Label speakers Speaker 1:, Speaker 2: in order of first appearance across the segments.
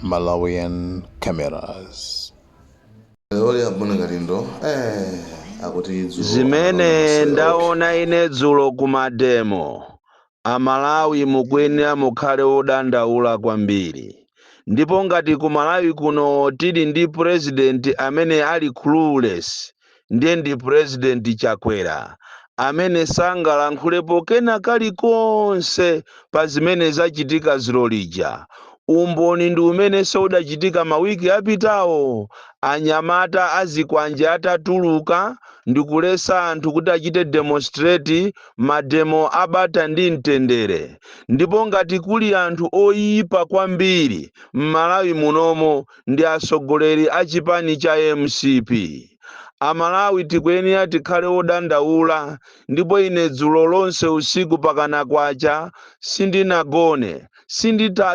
Speaker 1: Malawian cameras.
Speaker 2: Zimene ndaona ine dzulo kumademo Amalawi mukwenera mukhale odandaula kwambiri, ndipo ngati ku Malawi kuno tili ndi president amene ali clueless, ndiye ndi president Chakwera amene sangalankhulepo kena kalikonse pa zimene zachitika dzulo lija. Umboni ndi umene udachitika mawiki apitawo, anyamata azikwanje atatuluka ndikulesa anthu kuti achite demonstrate mademo abata ndi mtendere. Ndipo ngati kuli anthu oyipa kwambiri m'Malawi munomo ndi atsogoleri a chipani cha MCP. Amalawi tikwenera tikhale odandaula, ndipo ine dzulo lonse usiku pakana kwacha sindinagone,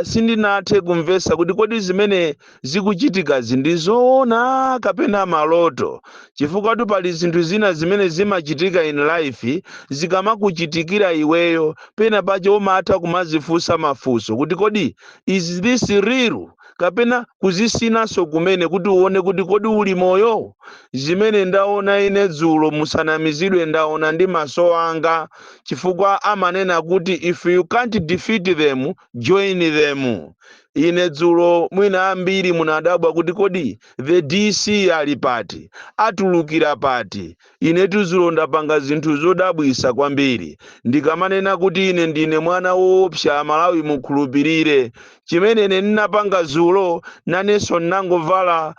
Speaker 2: sindinathe kumvesa kuti kodi zimene zikuchitika zindizoona kapena maloto, chifukwa pali zinthu zina zimene zimachitika in life zikamakuchitikira iweyo pena pacho umatha kumazifunsa mafunso kuti kodi is this real kapena kuzisinaso kumene kuti uone kuti kodi uli moyo. Zimene ndaona ine dzulo musanamizidwe ndaona ndi maso anga, chifukwa amanena kuti if you can't defeat them join them. Ine dzulo mwina ambiri munadabwa kuti kodi the DC ali pati, atulukira pati. Ine dzulo ndapanga zinthu zodabwisa kwambiri, ndikamanena kuti ine ndine mwana woopsa Amalawi mukhulupirire. Chimene ndinapanga dzulo nanenso nangovala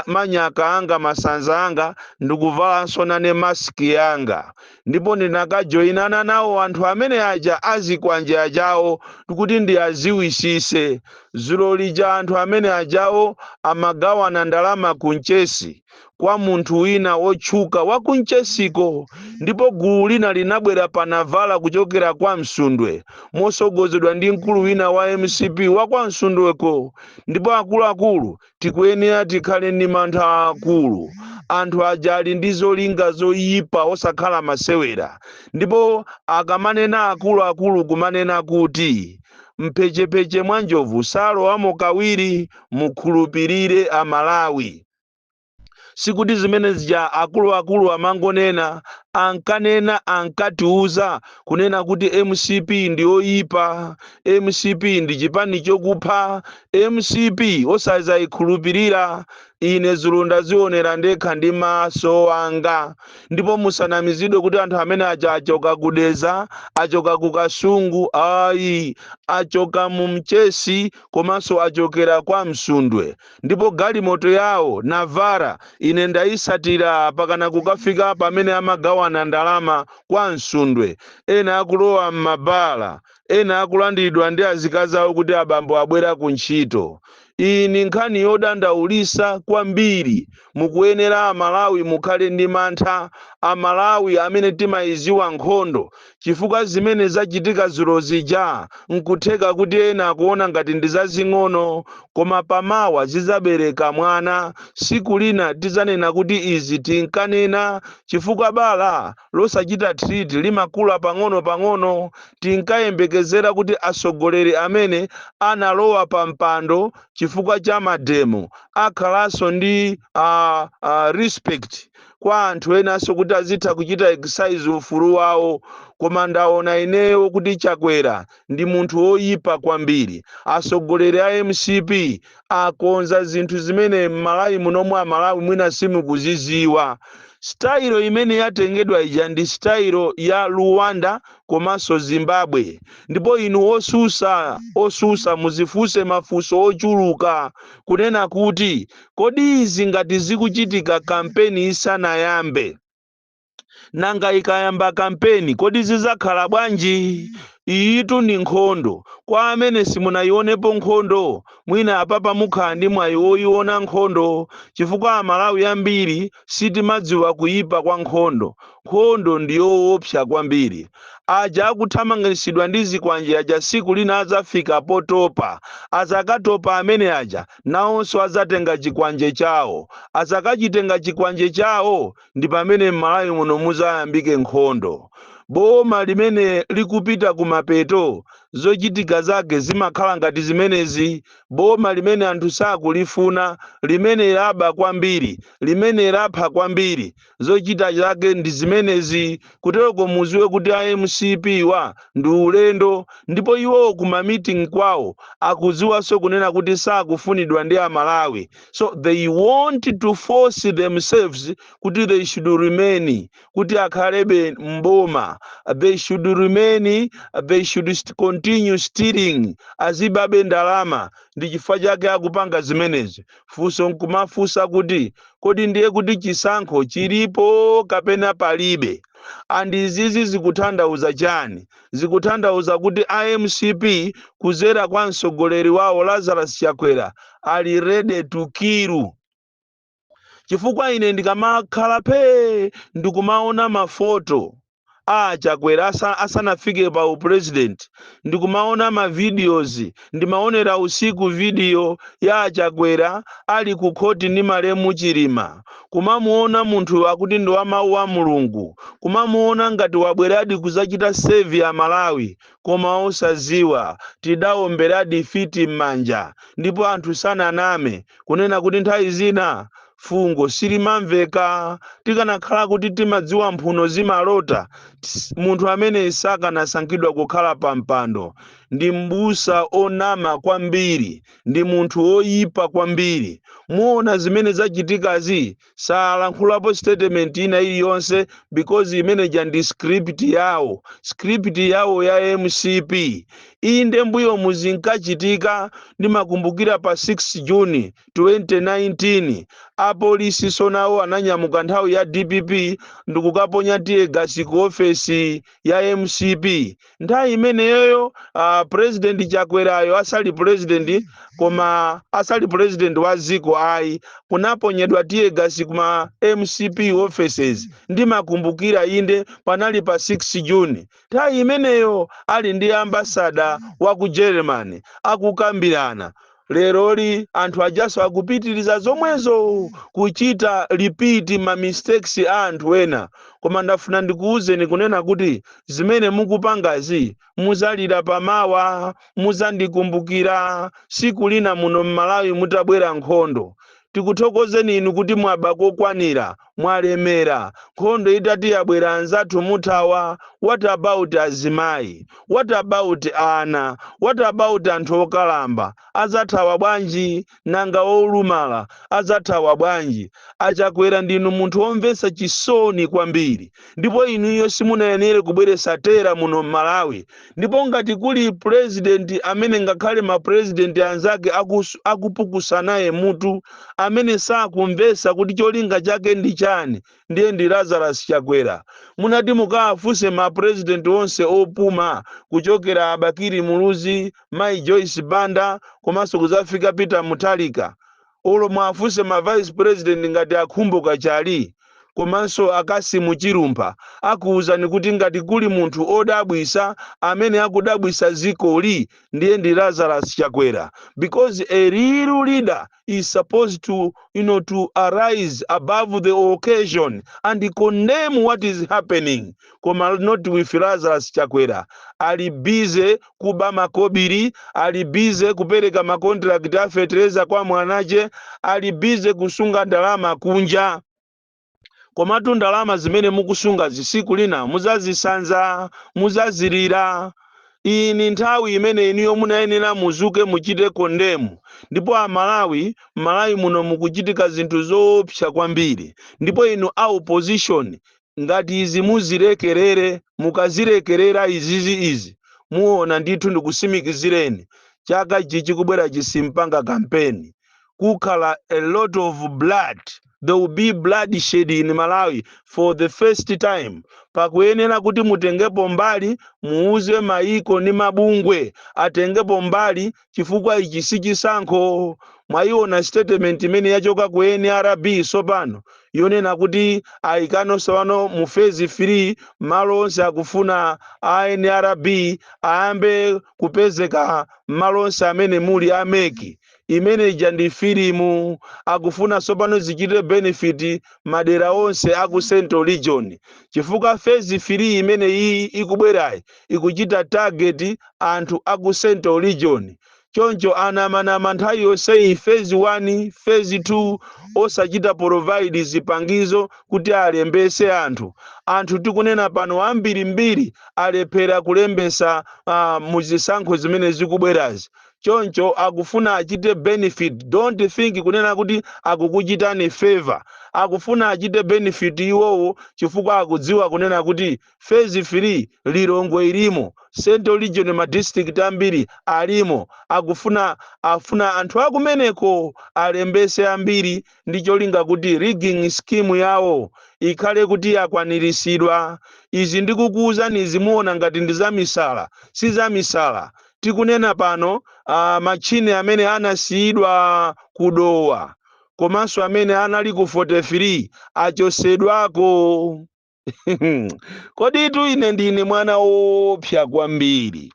Speaker 2: manyaka anga masanza anga ndikuvalanso nane maski yanga, ndipo ndinakajoyinana nawo anthu amene aja azikwanje ajawo kuti ndiaziwisise. Dzulo lija anthu amene ajawo amagawana ndalama kunchesi kwa munthu wina wotchuka wa kunchesiko, ndipo gulu lina linabwera panavala kuchokera kwa Msundwe mosogozedwa ndi mkulu wina wa MCP wa kwa Msundweko. Ndipo akuluakulu tikwenera tikhale ndi mantha akulu. Anthu aja ali ndi zolinga zoyipa osakhala masewera, ndipo akamanena akuluakulu kumanena kuti mpechepeche mwa njovu salowamo kawiri, mukhulupirire Amalawi. Sikuti zimene zija akuluakulu amangonena, ankanena ankatiuza kunena kuti MCP ndi oyipa, MCP ndi chipani chokupha, MCP osazayikhulupirira. Ine dzulo ndazionera ndekha ndi maso anga, ndipo musanamizidwe kuti anthu amene aja achoka kudeza, achoka kukasungu, ayi achoka mu mchesi komanso achokera kwa Msundwe. Ndipo galimoto yawo Navara ine ndayisatira pakana kukafika pamene amagawana ndalama kwa Msundwe. Ena akulowa m'mabala, ena akulandidwa ndi azikazi awo kuti abambo abwera kuntchito. Ini nkhani yodandaulisa kwambiri. Mukuyenera Amalawi mukhale ndi mantha, Amalawi amene timayiziwa nkhondo, chifukwa zimene zachitika dzulo zija nkutheka kuti ena akuona ngati ndi zazing'ono, koma pamawa zizabereka mwana. Siku lina tizanena kuti izi tinkanena, chifukwa bala losachita treat limakula pang'ono-pang'ono. Tinkayembekezera kuti atsogoleri amene analowa pa mpando chifukwa cha mademo akhalanso ndi respect kwa anthu enanso kuti azitha kuchita exercise ufulu wawo. Koma ndaona ineyo kuti Chakwera ndi munthu oyipa kwambiri. Atsogoleri a MCP akonza zinthu zimene m'Malawi munomwe Amalawi mwina simukuziziwa. Style imene yatengedwa ija ndi style ya Rwanda komanso Zimbabwe. Ndipo inu osusa muzifunse mafunso ochuluka kunena kuti kodi izi ngati zikuchitika kampeni isanayambe, nanga ikayamba kampeni kodi zizakhala bwanji? Iyitu ni nkhondo. Kwa amene simunayionepo nkhondo, mwina apapa mukhala ndi mwayi woyiona nkhondo, chifukwa Amalawi ambiri sitimadziwa kuyipa kwa nkhondo. Nkhondo ndiyoopsa kwambiri. Aja akuthamangisidwa ndi zikwanje aja siku lina azafika potopa. Azakatopa amene aja nawonso azatenga chikwanje chawo. Azakachitenga chikwanje chawo ndi pamene m'Malawi muno muzayambike nkhondo. Boma limene likupita kumapeto zochitika zake zimakhala ngati zimenezi. Boma limene anthu sakulifuna, limene laba kwambiri, limene lapha kwambiri, zochita zake ndi zimenezi. Kutereko muziwe kuti MCP wa ndi ulendo, ndipo iwo kuma meeting kwawo akuziwanso kunena kuti sakufunidwa ndi Amalawi. So they want to force themselves kuti they should remain, kuti akhalebe mboma, they should remain, they should continue stealing, azibabe ndalama. Ndi chifukwa chake akupanga zimenezi. Funso nkumafunsa kuti kodi ndiye kuti chisankho chilipo kapena palibe? Izizi zikutanthauza chani? Zikutanthauza kuti MCP kuzera kwa mtsogoleri wawo Lazarus Chakwera ali ready to kill. Chifukwa ine ndikamakhala ndikumaona mafoto Chakwera asanafike pa upresident, ndikumaona ma videos, ndimaonera usiku video ya Chakwera ali ku khoti ndi Malemu Chilima, kumamuona munthu akuti ndi wa mawu a Mulungu, kumamuona ngati wabweradi kuzachita save ya Malawi, koma osaziwa tidaomberadi fiti m'manja, ndipo anthu sananame kunena kuti nthawi zina fungo silimamveka. Tikanakhala kuti timadziwa mphuno zimalota, munthu amene sakanasankhidwa kukhala pa mpando ndi mbusa onama kwambiri, ndi munthu oyipa kwambiri. Muona zimene zachitikazi, salankhulapo statement ina iliyonse because imeneja ndi script yawo ya MCP. Inde mbuyo muzinkachitika, ndimakumbukira pa 6 Juni 2019 apolisi sonawo ananyamuka nthawi ya DPP ndikukaponya tiye gasi ku ofesi ya MCP. Nthawi imeneyo President Chakwerayo asali president, koma asali president wa ziko ayi, kunaponyedwa tiye gasi kuma MCP offices. Ndimakumbukira inde panali pa 6 Juni. Nthawi imeneyo ali ndi ambassador wa ku Germany akukambirana. Leroli anthu ajaso akupitiriza zomwezo kuchita repeat ma mistakes anthu ena. Koma ndafuna ndikuuzeni kunena kuti zimene mukupangazi muzalira pamawa, muzandikumbukira siku lina muno m'Malawi mutabwera nkhondo. Tikuthokozeni inu kuti mwaba kokwanira, mwalemera. Nkhondo itati yabwera anzathu muthawa. What about azimayi? What about ana? What about anthu okalamba? Azathawa bwanji? Nanga olumala azathawa bwanji? Achakwera ndinu munthu omvetsa chisoni kwambiri, ndipo inuyo simunayenera kubweretsa tera muno m'Malawi. Ndipo ngati kuli president amene ngakhale ma president anzake akupukusa naye mutu, amene sakumvetsa kuti cholinga chake ndi chani, ndiye ndi Lazarus Chakwera. Munati mukaafuse ma president onse opuma, kuchokera Abakiri Muluzi, Mai Joyce Banda, komanso kuzafika Peter Mutharika. Olo mwafuse ma vice president ngati Akhumbuka Chali, komanso Akasimu Chilumba, akuwuzani kuti ngati kuli munthu odabwisa amene akudabwisa zikoli, ndiye ndi Lazarus Chakwera. Because a real leader is supposed to, to arise above the occasion and condemn what is happening. Koma not with Lazarus Chakwera. Ali busy kuba makobiri, ali busy kupereka makontrakt a fertilizer kwa mwanache, ali busy kusunga ndalama kunja. Komatu ndalama zimene mukusunga zisiku lina muzazisanza, muzazirira. Iyi ni nthawi imene iniyo munayenera muzuke muchite kondemu. Ndipo Malawi muno mukuchitika zinthu zoopsa kwambiri. Ndipo inu opposition ngati izi muzirekerere, mukazirekerera izi muona ndithu ndikusimikizireni chaka chichi kubwera chisimpanga campaign. Kukhala a lot of blood. There will be bloodshed in Malawi for the first time. Pakuyenera kuti mutengepo mbali, muuze maiko ni mabungwe atengepo mbali, chifukwa ichi si chisankho. Mwaiona statement imene yachoka ku NRB sopano yonena kuti aikanonso wano mu phase 3 malo onse akufuna NRB ayambe kupezeka malo onse amene muli ameki. imene ija ndi filimu, akufuna sopano zichite benefit madera onse aku Central Region, chifukwa phase 3 imene iyi ikubwerayi ikuchita target anthu aku Central Region. Choncho anamanama nthawi yonseyi phase 1 phase 2 osachita provide zipangizo kuti alembese anthu tikunena pano ambirimbiri alephera kulembesa muzisankho zimene zikubwerazi. Choncho akufuna achite benefit, don't think kunena kuti akukuchitani favor, akufuna achite benefit iwowo chifukwa akudziwa kunena kuti phase 3 Lilongwe ilimo, Central Region ma district ambiri alimo, afuna anthu akumeneko alembese ambiri ndi cholinga kuti rigging scheme yawo ikhale kuti yakwaniritsidwa. Izi ndikukuwuzani zimuona ngati ndi zamisala, si zamisala. Tikunena pano machine amene anasiyidwa kudowa komanso amene anali ku 43 achosedwako. Kodi itu ine ndine mwana wopsa kwambiri.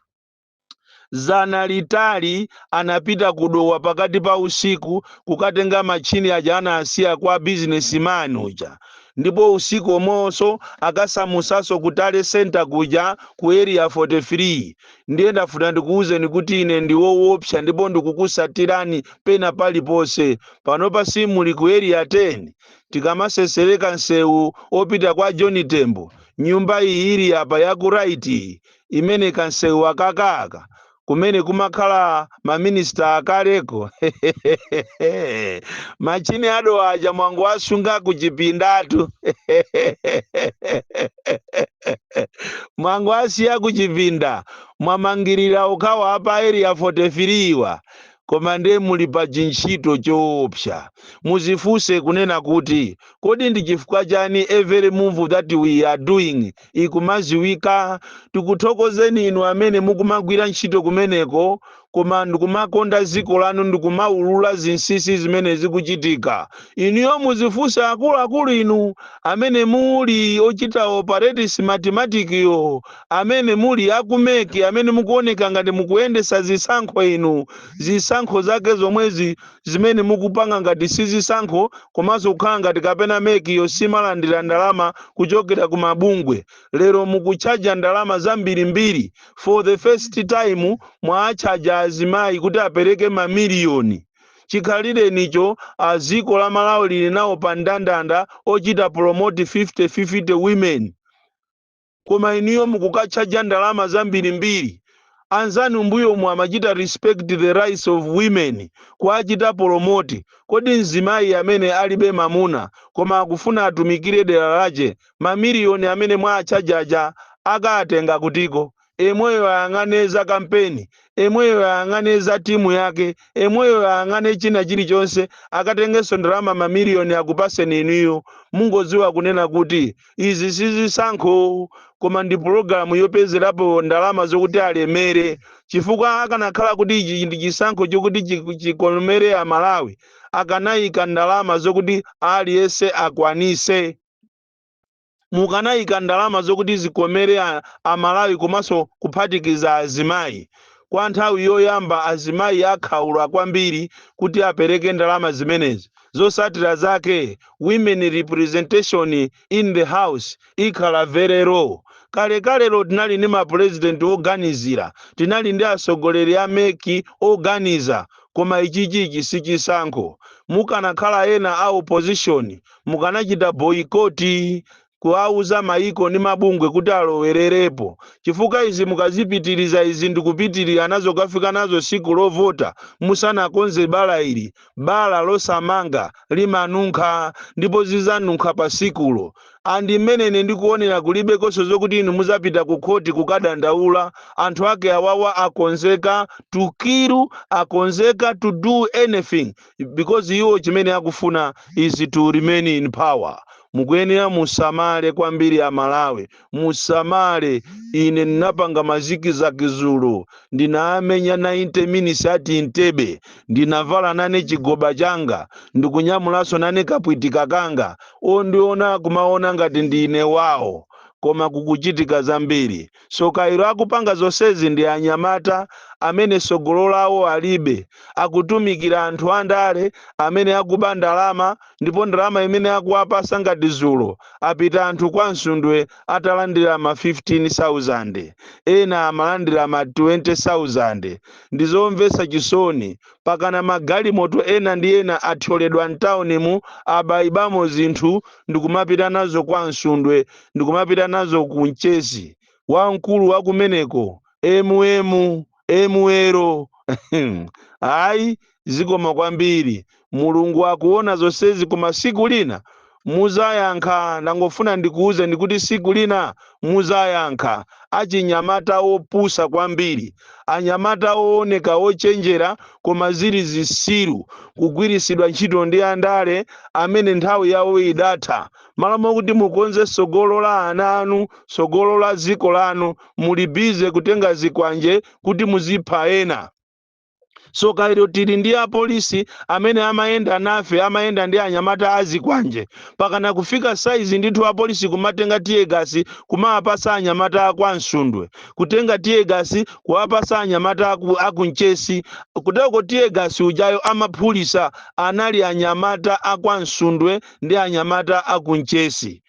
Speaker 2: Zana litali anapita kudowa pakati pa usiku kukatenga machini aja anasiya kwa businessman uja, ndipo usiku omonso akasamusaso kutale center kuja ku area 43. Ndiye ndafuna ndikuwuzeni kuti ine ndiwoopsa ndipo ndikukusatirani pena paliponse. Panopa simuli ku area 10 tikamasesereka nsewu opita kwa John Tembo, nyumba iyi ili apa yaku right imene kansewu akakaka kumene kumakhala maminista akaleko. Machini ado aja mwangu asunga kuchipindatu. Mwangu asiya kuchipinda mwamangirira ukawa apa area 43 wa. Koma nde muli pa chinchito choopsa. Muzifuse kunena kuti kodi ndi chifukwa chani every move that we are doing ikumaziwika. Tikuthokozeni inu amene mukumagwira ntchito kumeneko, koma ndikumakonda dziko lanu, ndikumaulula zinsisi zimene zikuchitika. Inuyo muzifuse akuluakulu inu amene muli ochita operate mathematics yo, amene muli akumeki, amene mukuoneka ngati mukuyendesa zisankho inu, zisankho zake zomwezi zimene mukupanga ngati si zisankho komanso kukhala ngati kapena meki yo simalandira ndalama kuchokera ku mabungwe. Lero mukuchaja ndalama zambirimbiri. For the first time mwachaja azimayi kuti apereke mamiliyoni. Chikhalire nicho aziko la Malawi lili nawo pa ndandanda ochita promote 50-50 women. Koma iniyo mukukachaja ndalama zambirimbiri. Anzanu mbuyo mwamachita respect the rights of women kuachita promote. Kodi nzimayi amene alibe mamuna koma akufuna atumikire dera lache, mamiliyoni amene mwachajaja akatenga kutiko? Emweyo ayang'aneza kampeni, emweyo ayang'aneza timu yake, emweyo ayang'ane china chilichonse, akatengeso ndalama mamiliyoni akupaseni inuyo. Mungoziwa kunena kuti izi sizisankho koma ndi programu yopezerapo ndalama zokuti alemere. Chifukwa akanakhala kuti ichi ndi chisankho chokuti chikomere a Malawi, akanayika ndalama zokuti aliyense akwanise. Mukanayika ndalama zokuti zikomere a Malawi komanso kuphatikiza azimayi. Kwa nthawi yoyamba azimayi akhaula kwambiri kuti apereke ndalama zimenezi. Zosatira zake women representation in the house ikhala very low. Kale tinali ndi ma president oganizira, tinali ndi asogoleri a meki oganiza, koma ichichi si chisankho. Mukanakhala ena a opposition mukanachita boycott kuauza maiko ni mabungwe kuti alowererepo. Chifukwa izi mukazipitiriza izi ndikupitirira nazo kafika nazo siku lovota musanakonze bala ili, bala losamanga limanunkha ndipo zizanunkha pa sikulo. Andi mmene ndikuonera kulibe koso zokuti inu muzapita ku koti kukadandaula. Anthu ake awawa akonzeka to kill, akonzeka to do anything because iwo chimene akufuna is to remain in power. Mukuyenera musamale kwambiri a Malawi, musamale. Ine ninapanga maziki za kizulu, ndinaamenya 90 minutes ati Entebbe, ndinavala nane chigoba changa, ndikunyamulaso nane kapwitika kanga. Ondiona kumaona ngati ndine wawo, koma kukuchitika zambiri. So kairo akupanga zonsezi ndi anyamata amene sogolo lawo alibe, akutumikira anthu andale amene akuba ndalama, ndipo ndalama imene akuwapasa ngati dzulo apita anthu kwa msundwe atalandira ma 15,000, ena amalandira ma 20,000. Ndizomvetsa chisoni pakana magalimoto ena ndi ena athyoledwa mtaunimu abayibamo zinthu ndikumapita nazo kwa msundwe ndikumapita nazo ku mchezi. Wamkulu wakumeneko emuero hayi zikoma kwambiri. Mulungu akuona zonsezi, koma siku lina muzayankha. Ndangofuna ndikuuze ndikuti siku lina muzayankha. Achinyamata opusa kwambiri, anyamata ooneka ochenjera koma zili zisiru, kugwirisidwa ntchito ndi andale amene nthawi yawo idatha. Malo mokuti mukonze sogolo la ana anu, sogolo la dziko lanu, muli bize kutenga zikwanje kuti muzipha ena. So kairo tili ndi apolisi amene amayenda nafe, amayenda ndi anyamata azikwanje, pakana kufika saizi ndithu apolisi kumatenga tiyegasi kumawapasa anyamata akwa msundwe, kutenga tiyegasi kuwapasa anyamata akunchesi, kuteko tiyegasi ujayo amaphulisa anali anyamata akwa msundwe ndi anyamata akunchesi.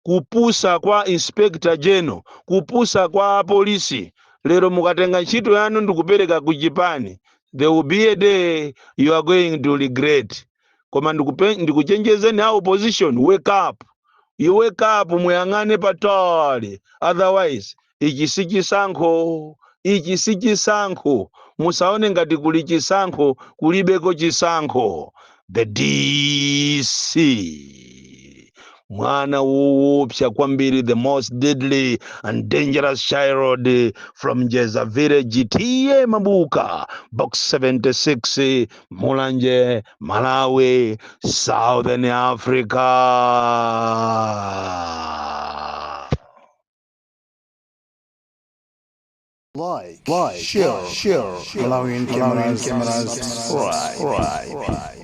Speaker 2: Kupusa kwa Inspector General, kupusa kwa apolisi. Lero mukatenga ntchito yanu ndikupereka kuchipani, there will be a day you are going to regret. Koma ndikuchenjezeni a opposition, wake up. You wake up, muyang'ane patali. Otherwise, ichi si chisankho. Musaone ngati kuli chisankho, kulibeko chisankho. The DC. Mwana woopsa kwambiri, the most deadly and dangerous child from Jeza Village, Tiye Mabuka, Box 76, Mulanje, Malawi, Southern Africa.
Speaker 1: Like, share, Malawian cameras, right.